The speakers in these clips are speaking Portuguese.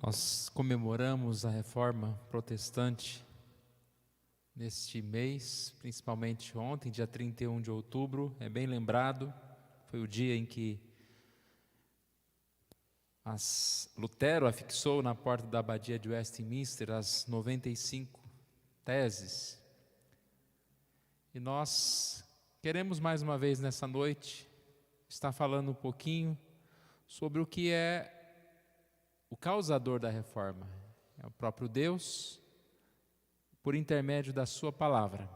Nós comemoramos a Reforma Protestante neste mês, principalmente ontem, dia 31 de outubro, é bem lembrado, foi o dia em que Lutero afixou na porta da abadia de Westminster as 95 teses. E nós queremos mais uma vez nessa noite estar falando um pouquinho sobre o que é o causador da reforma. É o próprio Deus, por intermédio da sua palavra.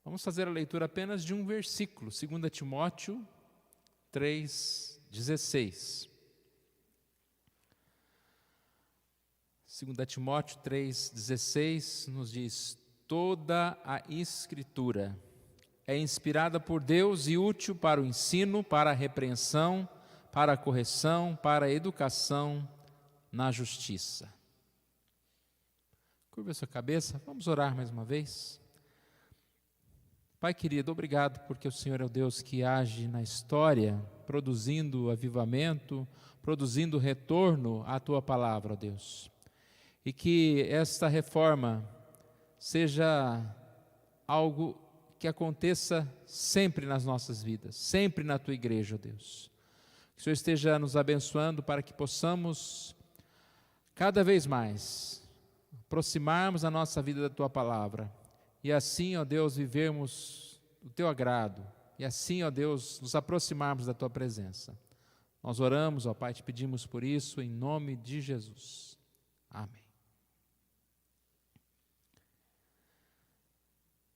Vamos fazer a leitura apenas de um versículo, 2 Timóteo 3,16. 2 Timóteo 3,16 nos diz: toda a Escritura é inspirada por Deus e útil para o ensino, para a repreensão, para a correção, para a educação na justiça. Curva a sua cabeça, vamos orar mais uma vez. Pai querido, obrigado porque o Senhor é o Deus que age na história, produzindo avivamento, produzindo retorno à Tua palavra, ó Deus. E que esta reforma seja algo que aconteça sempre nas nossas vidas, sempre na Tua igreja, ó Deus. Que o Senhor esteja nos abençoando para que possamos cada vez mais aproximarmos a nossa vida da Tua palavra e assim, ó Deus, vivermos o Teu agrado e assim, ó Deus, nos aproximarmos da Tua presença. Nós oramos, ó Pai, te pedimos por isso em nome de Jesus. Amém.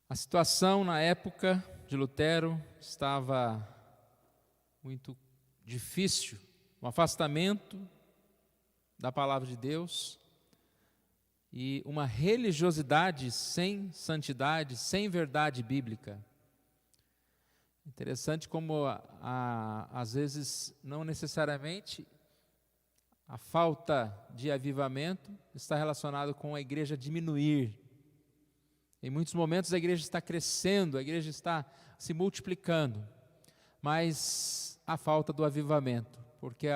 A situação na época de Lutero estava muito difícil, um afastamento da palavra de Deus e uma religiosidade sem santidade, sem verdade bíblica. Interessante como às vezes não necessariamente a falta de avivamento está relacionada com a igreja diminuir. Em muitos momentos a igreja está crescendo, a igreja está se multiplicando, mas a falta do avivamento, porque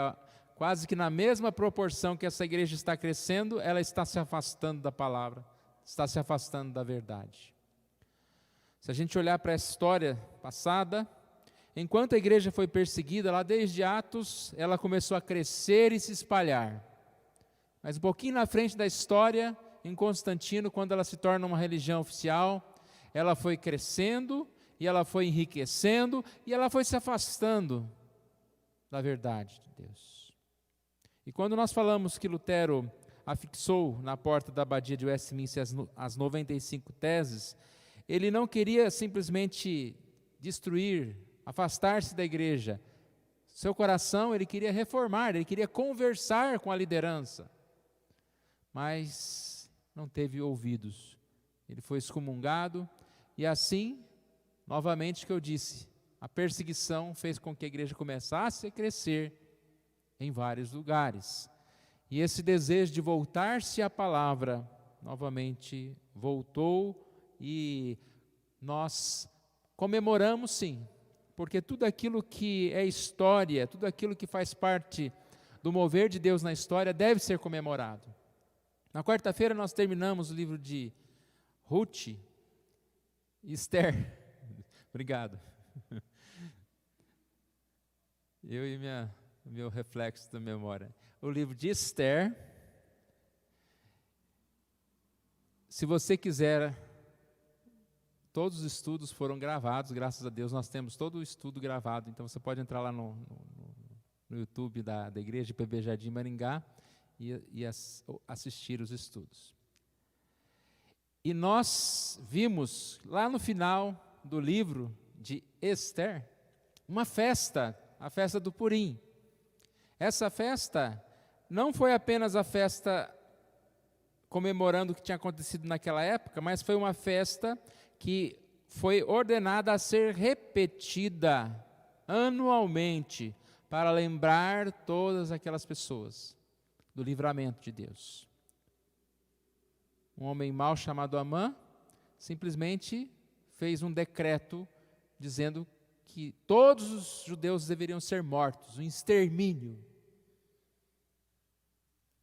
quase que na mesma proporção que essa igreja está crescendo, ela está se afastando da palavra, está se afastando da verdade. Se a gente olhar para essa história passada, enquanto a igreja foi perseguida, lá desde Atos, ela começou a crescer e se espalhar. Mas um pouquinho na frente da história, em Constantino, quando ela se torna uma religião oficial, ela foi crescendo e ela foi enriquecendo e ela foi se afastando da verdade de Deus. E quando nós falamos que Lutero afixou na porta da abadia de Westminster as 95 teses, ele não queria simplesmente destruir, afastar-se da igreja. Seu coração, ele queria reformar, ele queria conversar com a liderança. Mas não teve ouvidos. Ele foi excomungado e assim, novamente que eu disse, a perseguição fez com que a igreja começasse a crescer em vários lugares. E esse desejo de voltar-se à palavra, novamente voltou e nós comemoramos sim, porque tudo aquilo que é história, tudo aquilo que faz parte do mover de Deus na história deve ser comemorado. Na quarta-feira nós terminamos o livro de Ruth e Esther. Obrigado. Eu e meu reflexo da memória. O livro de Esther. Se você quiser, todos os estudos foram gravados, graças a Deus nós temos todo o estudo gravado. Então você pode entrar lá no YouTube da igreja de PB Jardim Maringá e assistir os estudos. E nós vimos lá no final do livro de Esther uma festa, a festa do Purim. Essa festa não foi apenas a festa comemorando o que tinha acontecido naquela época, mas foi uma festa que foi ordenada a ser repetida anualmente para lembrar todas aquelas pessoas do livramento de Deus. Um homem mau chamado Amã simplesmente fez um decreto dizendo que todos os judeus deveriam ser mortos, um extermínio.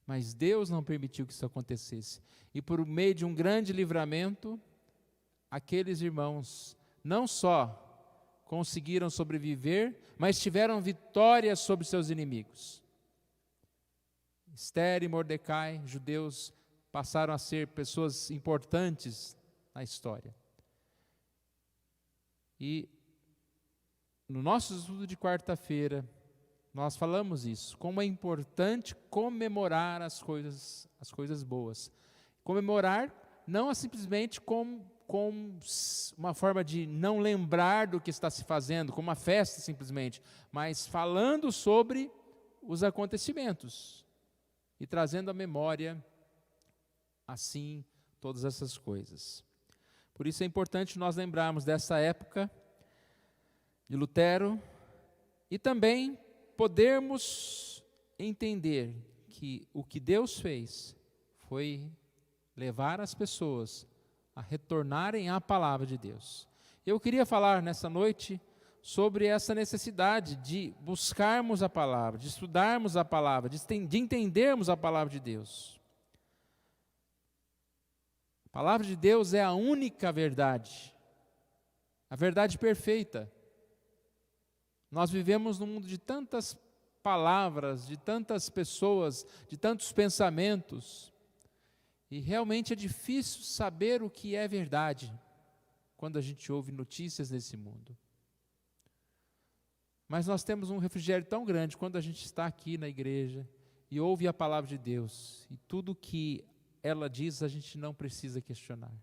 Mas Deus não permitiu que isso acontecesse. E por meio de um grande livramento, aqueles irmãos não só conseguiram sobreviver, mas tiveram vitória sobre seus inimigos. Esther e Mordecai, judeus, passaram a ser pessoas importantes na história. E no nosso estudo de quarta-feira, nós falamos isso, como é importante comemorar as coisas boas. Comemorar não é simplesmente com uma forma de não lembrar do que está se fazendo, como uma festa simplesmente, mas falando sobre os acontecimentos e trazendo à memória, assim, todas essas coisas. Por isso é importante nós lembrarmos dessa época de Lutero e também podermos entender que o que Deus fez foi levar as pessoas a retornarem à palavra de Deus. Eu queria falar nessa noite sobre essa necessidade de buscarmos a palavra, de estudarmos a palavra, de entendermos a palavra de Deus. A palavra de Deus é a única verdade, a verdade perfeita. Nós vivemos num mundo de tantas palavras, de tantas pessoas, de tantos pensamentos, e realmente é difícil saber o que é verdade quando a gente ouve notícias desse mundo. Mas nós temos um refrigério tão grande quando a gente está aqui na igreja e ouve a palavra de Deus, e tudo que ela diz a gente não precisa questionar.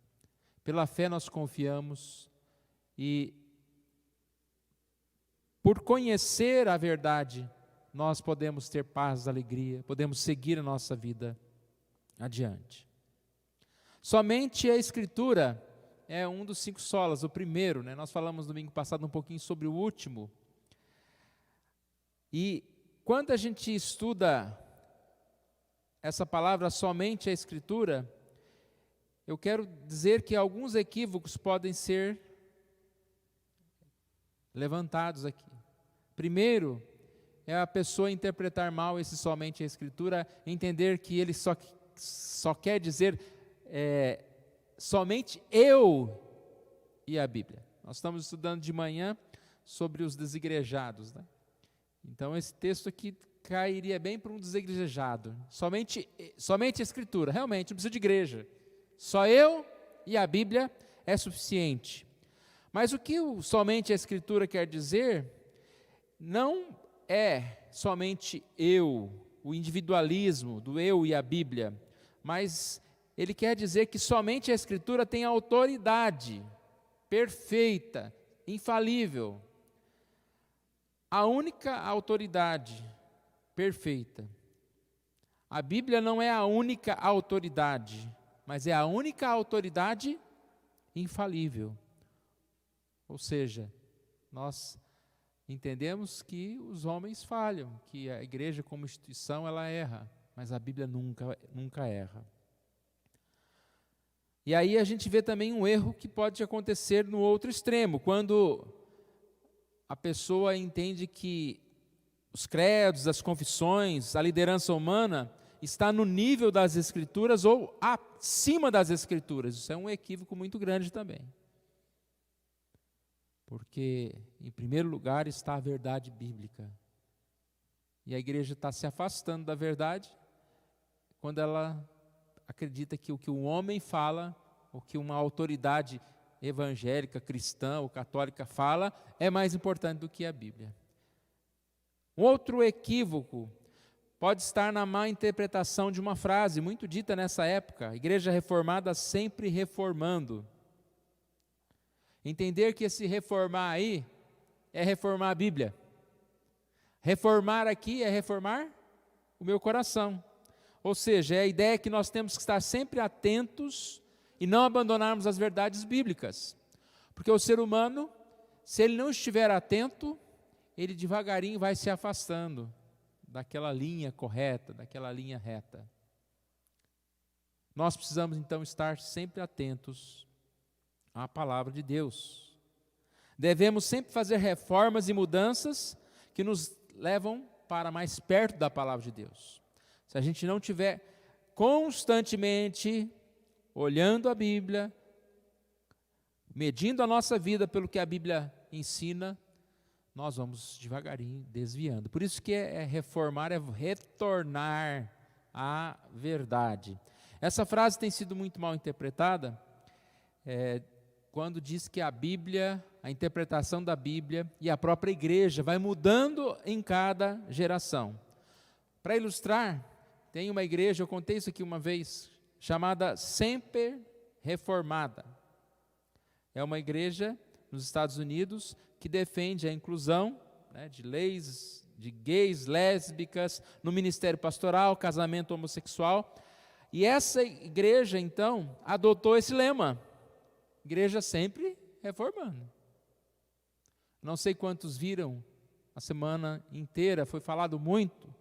Pela fé nós confiamos e por conhecer a verdade nós podemos ter paz, alegria, podemos seguir a nossa vida adiante. Somente a Escritura é um dos 5 solas, o primeiro, nós falamos domingo passado um pouquinho sobre o último. E quando a gente estuda essa palavra somente a Escritura, eu quero dizer que alguns equívocos podem ser levantados aqui. Primeiro, é a pessoa interpretar mal esse somente a Escritura, entender que ele só quer dizer somente eu e a Bíblia. Nós estamos estudando de manhã sobre os desigrejados, Então esse texto aqui cairia bem para um desigrejado. Somente a Escritura, realmente, não precisa de igreja. Só eu e a Bíblia é suficiente. Mas o que somente a Escritura quer dizer não é somente eu, o individualismo do eu e a Bíblia, mas ele quer dizer que somente a Escritura tem autoridade perfeita, infalível. A única autoridade perfeita. A Bíblia não é a única autoridade, mas é a única autoridade infalível. Ou seja, nós entendemos que os homens falham, que a igreja como instituição ela erra, mas a Bíblia nunca erra. E aí a gente vê também um erro que pode acontecer no outro extremo, quando a pessoa entende que os credos, as confissões, a liderança humana está no nível das Escrituras ou acima das Escrituras. Isso é um equívoco muito grande também. Porque, em primeiro lugar, está a verdade bíblica. E a igreja está se afastando da verdade quando ela acredita que o que um homem fala, o que uma autoridade evangélica, cristã ou católica fala, é mais importante do que a Bíblia. Um outro equívoco pode estar na má interpretação de uma frase muito dita nessa época, a igreja reformada sempre reformando. Entender que esse reformar aí é reformar a Bíblia. Reformar aqui é reformar o meu coração. Ou seja, é a ideia que nós temos que estar sempre atentos e não abandonarmos as verdades bíblicas. Porque o ser humano, se ele não estiver atento, ele devagarinho vai se afastando daquela linha correta, daquela linha reta. Nós precisamos então estar sempre atentos à palavra de Deus. Devemos sempre fazer reformas e mudanças que nos levam para mais perto da palavra de Deus. se a gente não tiver constantemente olhando a Bíblia, medindo a nossa vida pelo que a Bíblia ensina, nós vamos devagarinho desviando. Por isso que reformar, é retornar à verdade. Essa frase tem sido muito mal interpretada, quando diz que a Bíblia, a interpretação da Bíblia e a própria igreja vai mudando em cada geração. Para ilustrar, tem uma igreja, eu contei isso aqui uma vez, chamada Semper Reformada. É uma igreja nos Estados Unidos que defende a inclusão, né, de leis de gays, lésbicas, no ministério pastoral, casamento homossexual. E essa igreja, então, adotou esse lema: igreja sempre reformando. Não sei quantos viram, a semana inteira foi falado muito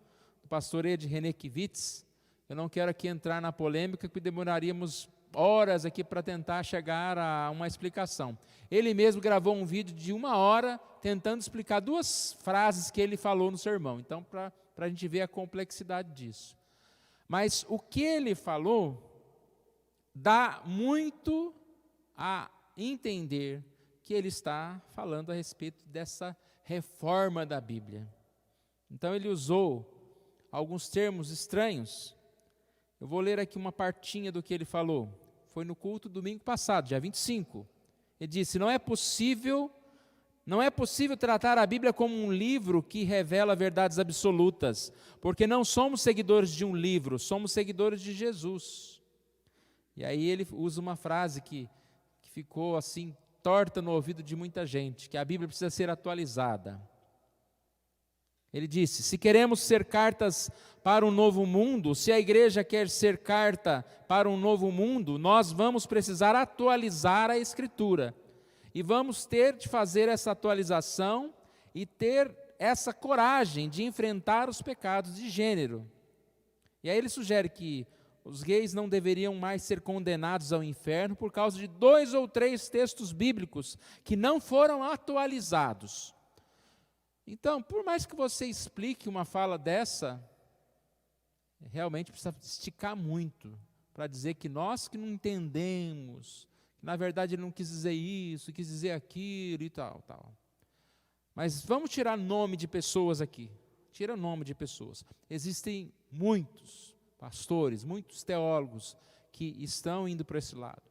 do pastor Ed Renekiewicz. Eu não quero aqui entrar na polêmica, porque demoraríamos horas aqui para tentar chegar a uma explicação. Ele mesmo gravou um vídeo de 1 hora, tentando explicar 2 frases que ele falou no sermão. Então, para a gente ver a complexidade disso. Mas o que ele falou dá muito a entender que ele está falando a respeito dessa reforma da Bíblia. Então ele usou alguns termos estranhos. Eu vou ler aqui uma partinha do que ele falou. Foi no culto domingo passado, dia 25. Ele disse: não é possível tratar a Bíblia como um livro que revela verdades absolutas, porque não somos seguidores de um livro, somos seguidores de Jesus. E aí ele usa uma frase que ficou assim torta no ouvido de muita gente, que a Bíblia precisa ser atualizada. Ele disse: se queremos ser cartas para um novo mundo, se a igreja quer ser carta para um novo mundo, nós vamos precisar atualizar a Escritura. E vamos ter de fazer essa atualização e ter essa coragem de enfrentar os pecados de gênero. E aí ele sugere que os gays não deveriam mais ser condenados ao inferno por causa de 2 ou 3 textos bíblicos que não foram atualizados. Então, por mais que você explique uma fala dessa, realmente precisa esticar muito para dizer que nós que não entendemos, que na verdade ele não quis dizer isso, quis dizer aquilo e tal. Mas vamos tirar nome de pessoas aqui. Tira nome de pessoas. Existem muitos pastores, muitos teólogos que estão indo para esse lado.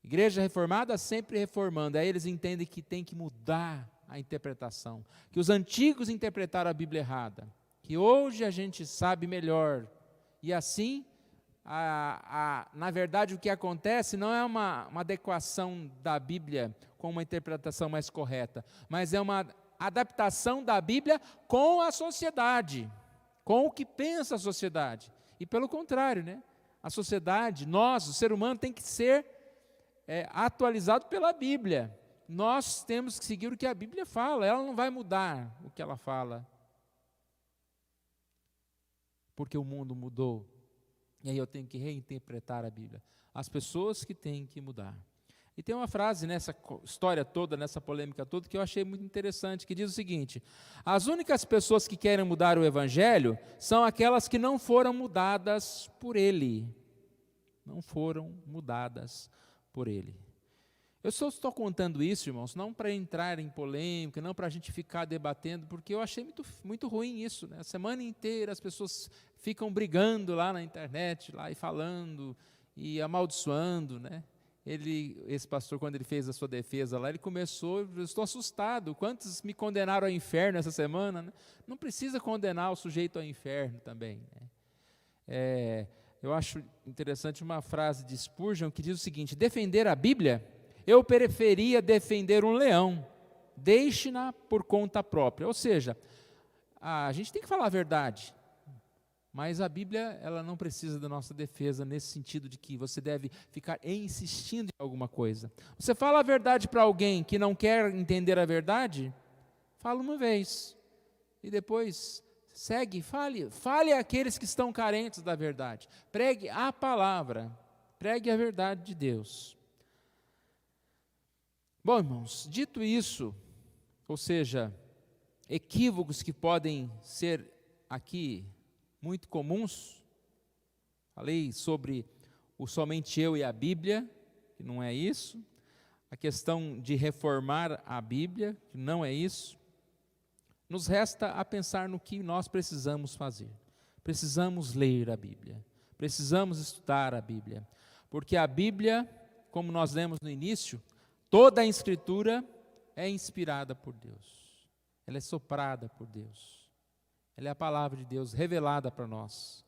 Igreja reformada sempre reformando. Aí eles entendem que tem que mudar a interpretação, que os antigos interpretaram a Bíblia errada, que hoje a gente sabe melhor, e assim, na verdade o que acontece não é uma adequação da Bíblia com uma interpretação mais correta, mas é uma adaptação da Bíblia com a sociedade, com o que pensa a sociedade, e pelo contrário, né? A sociedade, nós, o ser humano tem que ser atualizado pela Bíblia. Nós temos que seguir o que a Bíblia fala, ela não vai mudar o que ela fala, porque o mundo mudou, e aí eu tenho que reinterpretar a Bíblia. As pessoas que têm que mudar. E tem uma frase nessa história toda, nessa polêmica toda, que eu achei muito interessante, que diz o seguinte: as únicas pessoas que querem mudar o Evangelho são aquelas que não foram mudadas por Ele. Não foram mudadas por Ele. Eu só estou contando isso, irmãos, não para entrar em polêmica, não para a gente ficar debatendo, porque eu achei muito ruim isso, né? A semana inteira as pessoas ficam brigando lá na internet, lá e falando, e amaldiçoando, né? Esse pastor, quando ele fez a sua defesa lá, ele começou: eu estou assustado, quantos me condenaram ao inferno essa semana, né? Não precisa condenar o sujeito ao inferno também, né? Eu acho interessante uma frase de Spurgeon que diz o seguinte: defender a Bíblia, eu preferia defender um leão, deixe-na por conta própria. Ou seja, a gente tem que falar a verdade, mas a Bíblia, ela não precisa da nossa defesa nesse sentido de que você deve ficar insistindo em alguma coisa. Você fala a verdade para alguém que não quer entender a verdade, fala uma vez, e depois segue, fale àqueles que estão carentes da verdade. Pregue a palavra, pregue a verdade de Deus. Bom, irmãos, dito isso, ou seja, equívocos que podem ser aqui muito comuns. Falei sobre o somente eu e a Bíblia, que não é isso. A questão de reformar a Bíblia, que não é isso. Nos resta a pensar no que nós precisamos fazer. Precisamos ler a Bíblia. Precisamos estudar a Bíblia. Porque a Bíblia, como nós lemos no início, toda a Escritura é inspirada por Deus. Ela é soprada por Deus. Ela é a palavra de Deus revelada para nós.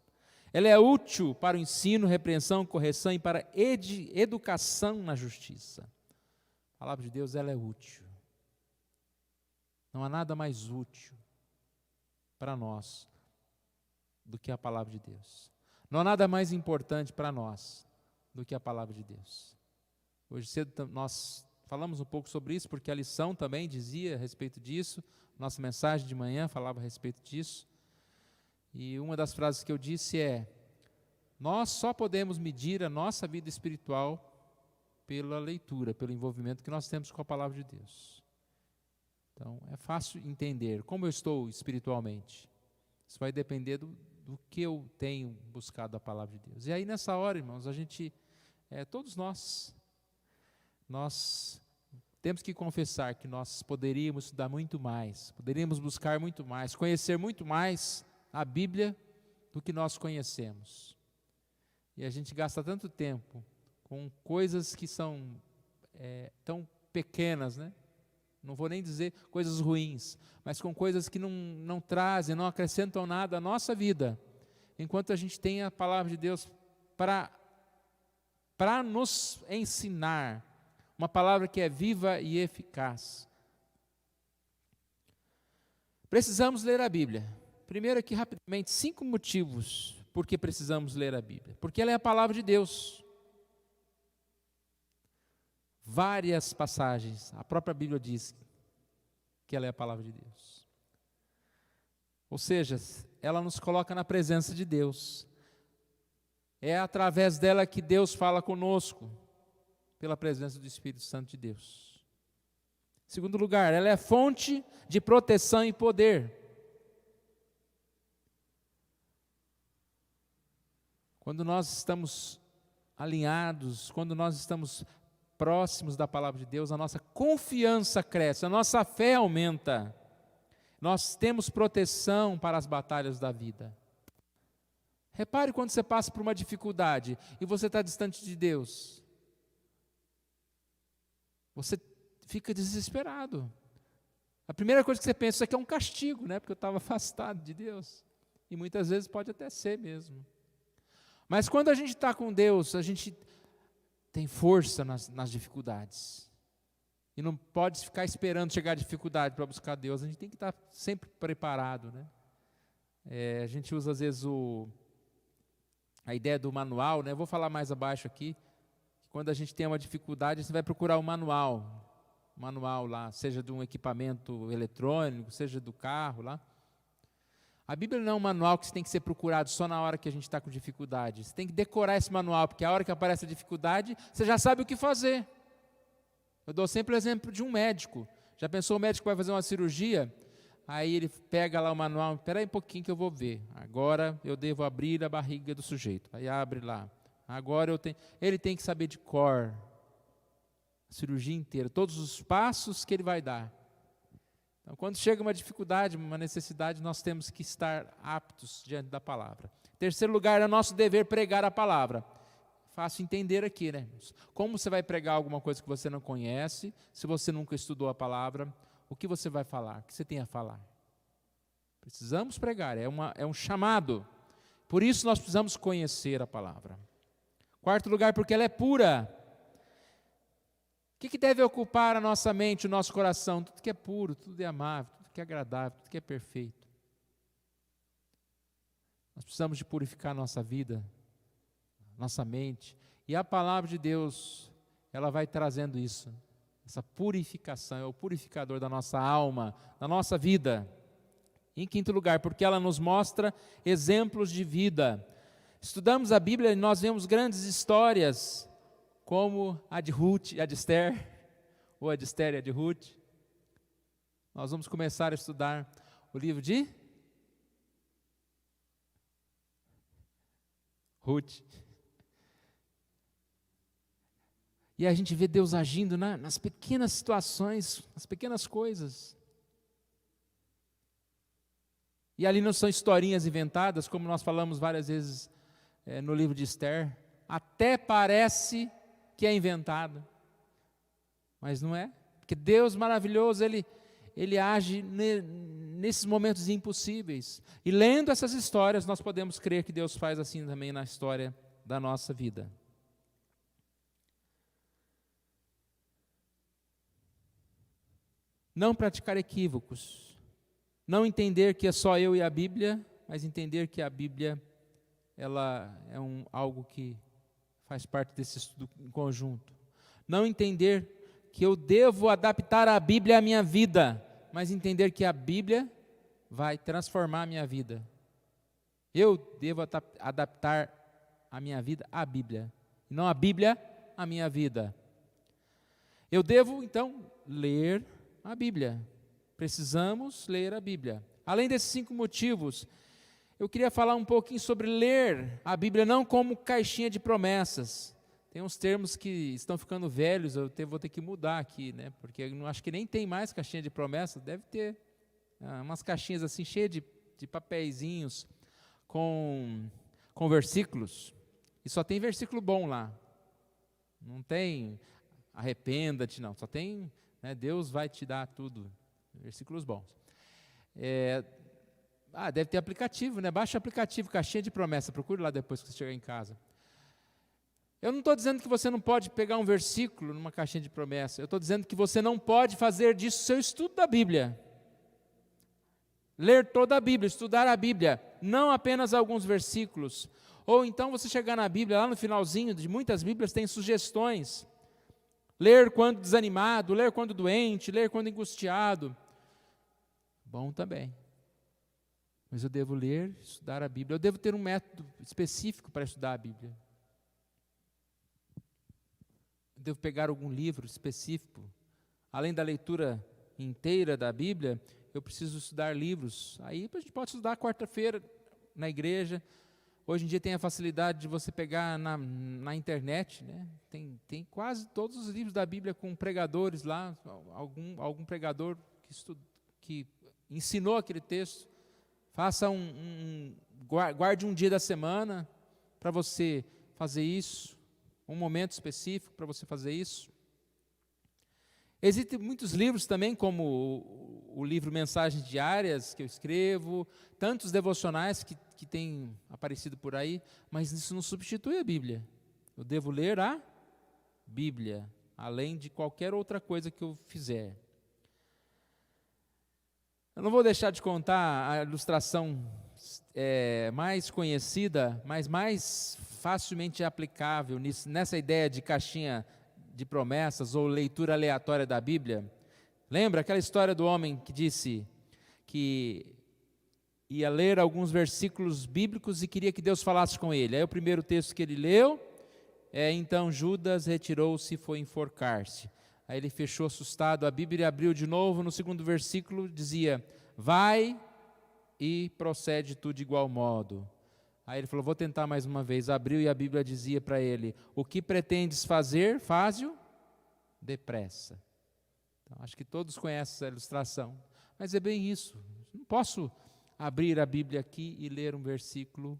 Ela é útil para o ensino, repreensão, correção e para educação na justiça. A palavra de Deus, ela é útil. Não há nada mais útil para nós do que a palavra de Deus. Não há nada mais importante para nós do que a palavra de Deus. Hoje cedo nós falamos um pouco sobre isso, porque a lição também dizia a respeito disso, nossa mensagem de manhã falava a respeito disso. E uma das frases que eu disse é: nós só podemos medir a nossa vida espiritual pela leitura, pelo envolvimento que nós temos com a palavra de Deus. Então, é fácil entender como eu estou espiritualmente. Isso vai depender do que eu tenho buscado a palavra de Deus. E aí, nessa hora, irmãos, a gente, todos nós temos que confessar que nós poderíamos estudar muito mais, poderíamos buscar muito mais, conhecer muito mais a Bíblia do que nós conhecemos. E a gente gasta tanto tempo com coisas que são tão pequenas, né? Não vou nem dizer coisas ruins, mas com coisas que não trazem, não acrescentam nada à nossa vida, enquanto a gente tem a palavra de Deus para nos ensinar, uma palavra que é viva e eficaz. Precisamos ler a Bíblia. Primeiro aqui, rapidamente, 5 motivos por que precisamos ler a Bíblia. Porque ela é a palavra de Deus. Várias passagens, a própria Bíblia diz que ela é a palavra de Deus. Ou seja, ela nos coloca na presença de Deus. É através dela que Deus fala conosco, pela presença do Espírito Santo de Deus. Em segundo lugar, ela é fonte de proteção e poder. Quando nós estamos alinhados, quando nós estamos próximos da palavra de Deus, a nossa confiança cresce, a nossa fé aumenta. Nós temos proteção para as batalhas da vida. Repare quando você passa por uma dificuldade e você está distante de Deus. Você fica desesperado. A primeira coisa que você pensa, isso aqui é um castigo, né? Porque eu estava afastado de Deus. E muitas vezes pode até ser mesmo. Mas quando a gente está com Deus, a gente tem força nas dificuldades. E não pode ficar esperando chegar a dificuldade para buscar Deus. A gente tem que estar sempre preparado, né? A gente usa às vezes a ideia do manual, né? Eu vou falar mais abaixo aqui. Quando a gente tem uma dificuldade, você vai procurar um manual lá, seja de um equipamento eletrônico, seja do carro lá. A Bíblia não é um manual que tem que ser procurado só na hora que a gente está com dificuldade. Você tem que decorar esse manual, porque a hora que aparece a dificuldade, você já sabe o que fazer. Eu dou sempre o exemplo de um médico. Já pensou o médico vai fazer uma cirurgia? Aí ele pega lá o manual, espera aí um pouquinho que eu vou ver. Agora eu devo abrir a barriga do sujeito. Aí abre lá. Agora ele tem que saber de cor a cirurgia inteira, todos os passos que ele vai dar. Então, quando chega uma dificuldade, uma necessidade, nós temos que estar aptos diante da palavra. Em terceiro lugar, é nosso dever pregar a palavra. Fácil entender aqui, né? Como você vai pregar alguma coisa que você não conhece, se você nunca estudou a palavra, o que você vai falar? O que você tem a falar? Precisamos pregar, é um chamado. Por isso nós precisamos conhecer a palavra. Quarto lugar, porque ela é pura. O que deve ocupar a nossa mente, o nosso coração? Tudo que é puro, tudo que é amável, tudo que é agradável, tudo que é perfeito. Nós precisamos de purificar a nossa vida, nossa mente. E a palavra de Deus, ela vai trazendo isso. Essa purificação, é o purificador da nossa alma, da nossa vida. Em quinto lugar, porque ela nos mostra exemplos de vida. Estudamos a Bíblia e nós vemos grandes histórias, como a de Ruth e a de Esther, ou a de Esther e a de Ruth. Nós vamos começar a estudar o livro de Ruth. E a gente vê Deus agindo nas pequenas situações, nas pequenas coisas. E ali não são historinhas inventadas, como nós falamos várias vezes no livro de Esther. Até parece que é inventado, mas não é. Porque Deus maravilhoso, Ele age nesses momentos impossíveis. E lendo essas histórias, nós podemos crer que Deus faz assim também na história da nossa vida. Não praticar equívocos. Não entender que é só eu e a Bíblia, mas entender que a Bíblia ela é algo que faz parte desse estudo em conjunto. Não entender que eu devo adaptar a Bíblia à minha vida, mas entender que a Bíblia vai transformar a minha vida. Eu devo adaptar a minha vida à Bíblia, e não a Bíblia à minha vida. Eu devo, então, ler a Bíblia. Precisamos ler a Bíblia. Além desses 5 motivos, eu queria falar um pouquinho sobre ler a Bíblia não como caixinha de promessas. Tem uns termos que estão ficando velhos, vou ter que mudar aqui, né? Porque eu não acho que nem tem mais caixinha de promessas, deve ter umas caixinhas assim cheias de papeizinhos com versículos, e só tem versículo bom lá. Não tem arrependa-te, não, só tem, né, Deus vai te dar tudo, versículos bons. Deve ter aplicativo, né? Baixa o aplicativo, caixinha de promessa, procure lá depois que você chegar em casa. Eu não estou dizendo que você não pode pegar um versículo numa caixinha de promessa, eu estou dizendo que você não pode fazer disso seu estudo da Bíblia. Ler toda a Bíblia, estudar a Bíblia, não apenas alguns versículos. Ou então você chegar na Bíblia, lá no finalzinho de muitas Bíblias tem sugestões. Ler quando desanimado, ler quando doente, ler quando angustiado. Bom também. Mas eu devo ler, estudar a Bíblia. Eu devo ter um método específico para estudar a Bíblia. Eu devo pegar algum livro específico. Além da leitura inteira da Bíblia, eu preciso estudar livros. Aí a gente pode estudar quarta-feira na igreja. Hoje em dia tem a facilidade de você pegar na internet, né? Tem quase todos os livros da Bíblia com pregadores lá, algum pregador que ensinou aquele texto. Faça guarde um dia da semana para você fazer isso, um momento específico para você fazer isso. Existem muitos livros também, como o livro Mensagens Diárias, que eu escrevo, tantos devocionais que têm aparecido por aí, mas isso não substitui a Bíblia. Eu devo ler a Bíblia, além de qualquer outra coisa que eu fizer. Eu não vou deixar de contar a ilustração mais conhecida, mas mais facilmente aplicável nessa ideia de caixinha de promessas ou leitura aleatória da Bíblia. Lembra aquela história do homem que disse que ia ler alguns versículos bíblicos e queria que Deus falasse com ele. Aí o primeiro texto que ele leu então Judas retirou-se e foi enforcar-se. Aí ele fechou assustado a Bíblia e abriu de novo. No segundo versículo dizia: vai e procede tu de igual modo. Aí ele falou: vou tentar mais uma vez. Abriu e a Bíblia dizia para ele: o que pretendes fazer, faze-o depressa. Então, acho que todos conhecem essa ilustração, mas é bem isso. Não posso abrir a Bíblia aqui e ler um versículo,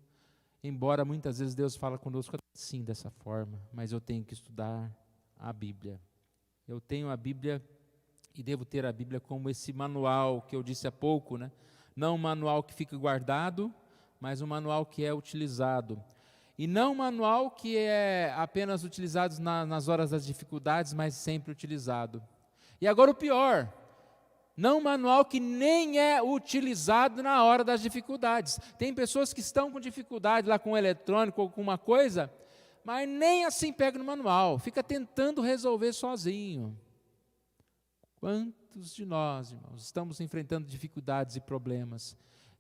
embora muitas vezes Deus fala conosco assim, dessa forma, mas eu tenho que estudar a Bíblia. Eu tenho a Bíblia e devo ter a Bíblia como esse manual que eu disse há pouco, né? Não um manual que fica guardado, mas um manual que é utilizado. E não um manual que é apenas utilizado nas horas das dificuldades, mas sempre utilizado. E agora o pior, não um manual que nem é utilizado na hora das dificuldades. Tem pessoas que estão com dificuldade lá com o eletrônico ou com uma coisa, mas nem assim pega no manual, fica tentando resolver sozinho. Quantos de nós, irmãos, estamos enfrentando dificuldades e problemas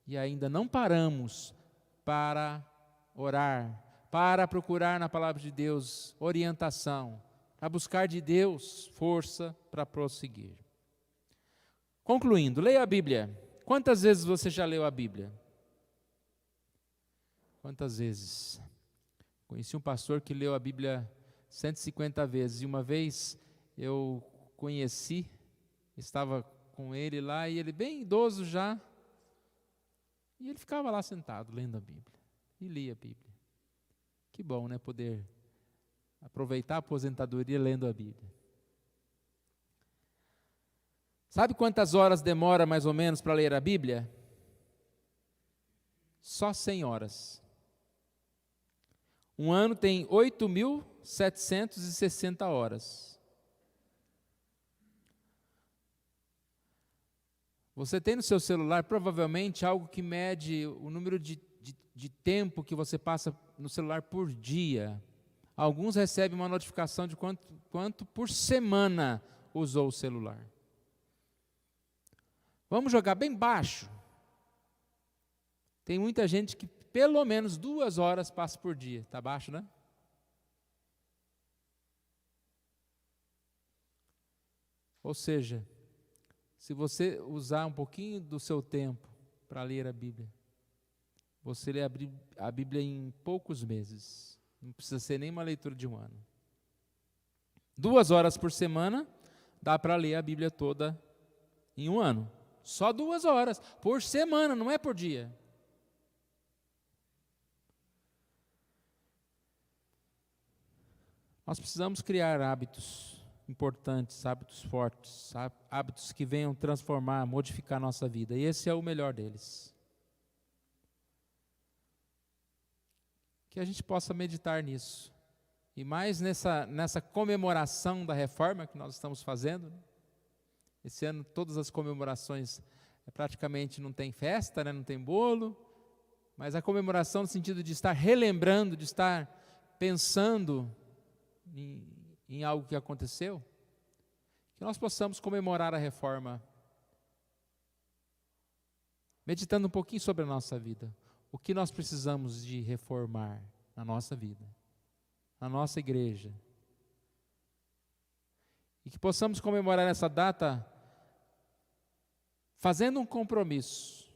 e ainda não paramos para orar, para procurar na palavra de Deus orientação, a buscar de Deus força para prosseguir. Concluindo, leia a Bíblia. Quantas vezes você já leu a Bíblia? Quantas vezes? Conheci um pastor que leu a Bíblia 150 vezes, e uma vez eu conheci, estava com ele lá, e ele bem idoso já, e ele ficava lá sentado, lendo a Bíblia, e lia a Bíblia. Que bom, né, poder aproveitar a aposentadoria lendo a Bíblia. Sabe quantas horas demora mais ou menos para ler a Bíblia? Só 100 horas. Um ano tem 8.760 horas. Você tem no seu celular provavelmente algo que mede o número de tempo que você passa no celular por dia. Alguns recebem uma notificação de quanto por semana usou o celular. Vamos jogar bem baixo. Tem muita gente que pelo menos 2 horas passa por dia. Está baixo, né? Ou seja, se você usar um pouquinho do seu tempo para ler a Bíblia, você lê a Bíblia em poucos meses. Não precisa ser nem uma leitura de um ano. 2 horas por semana, dá para ler a Bíblia toda em um ano. Só 2 horas por semana, não é por dia. Nós precisamos criar hábitos importantes, hábitos fortes, hábitos que venham transformar, modificar a nossa vida. E esse é o melhor deles. Que a gente possa meditar nisso. E mais nessa comemoração da reforma que nós estamos fazendo. Esse ano todas as comemorações praticamente não tem festa, né, não tem bolo, mas a comemoração no sentido de estar relembrando, de estar pensando em algo que aconteceu, que nós possamos comemorar a reforma, meditando um pouquinho sobre a nossa vida, o que nós precisamos de reformar na nossa vida, na nossa igreja, e que possamos comemorar essa data fazendo um compromisso,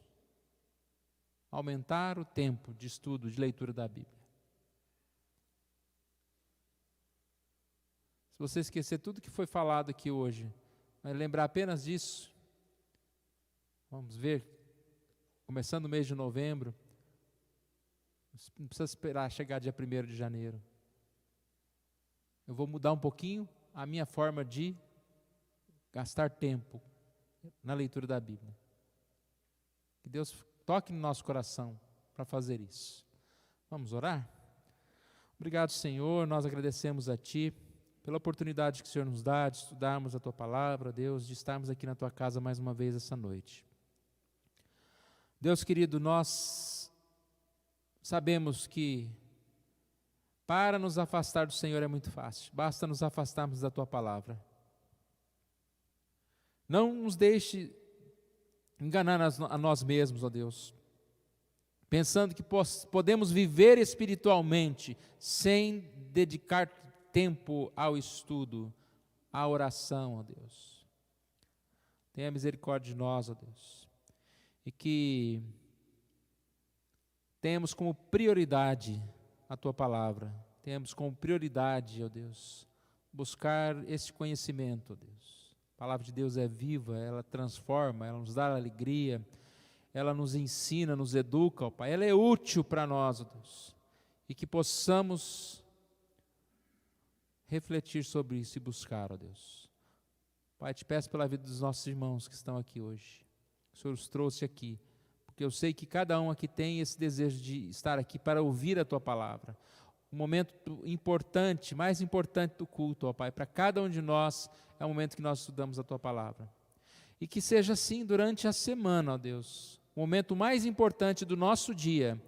aumentar o tempo de estudo, de leitura da Bíblia. Se você esquecer tudo que foi falado aqui hoje, mas lembrar apenas disso, vamos ver, começando o mês de novembro, não precisa esperar chegar dia 1º de janeiro. Eu vou mudar um pouquinho a minha forma de gastar tempo na leitura da Bíblia. Que Deus toque no nosso coração para fazer isso. Vamos orar? Obrigado, Senhor, nós agradecemos a Ti pela oportunidade que o Senhor nos dá de estudarmos a Tua palavra, Deus, de estarmos aqui na Tua casa mais uma vez essa noite. Deus querido, nós sabemos que para nos afastar do Senhor é muito fácil, basta nos afastarmos da Tua palavra. Não nos deixe enganar a nós mesmos, ó Deus, pensando que podemos viver espiritualmente sem dedicar tempo ao estudo, à oração, ó Deus. Tenha misericórdia de nós, ó Deus, e que tenhamos como prioridade a Tua palavra, tenhamos como prioridade, ó Deus, buscar esse conhecimento, ó Deus. A palavra de Deus é viva, ela transforma, ela nos dá alegria, ela nos ensina, nos educa, ó Pai, ela é útil para nós, ó Deus, e que possamos refletir sobre isso e buscar, ó Deus. Pai, te peço pela vida dos nossos irmãos que estão aqui hoje, o Senhor os trouxe aqui, porque eu sei que cada um aqui tem esse desejo de estar aqui para ouvir a Tua palavra. Um momento importante, mais importante do culto, ó Pai, para cada um de nós é o momento que nós estudamos a Tua palavra. E que seja assim durante a semana, ó Deus, o momento mais importante do nosso dia,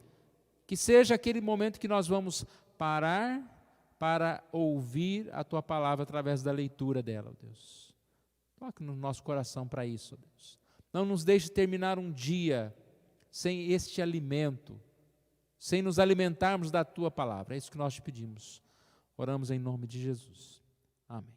que seja aquele momento que nós vamos parar para ouvir a Tua palavra através da leitura dela, ó Deus. Toque no nosso coração para isso, ó Deus. Não nos deixe terminar um dia sem este alimento, sem nos alimentarmos da Tua palavra. É isso que nós te pedimos. Oramos em nome de Jesus. Amém.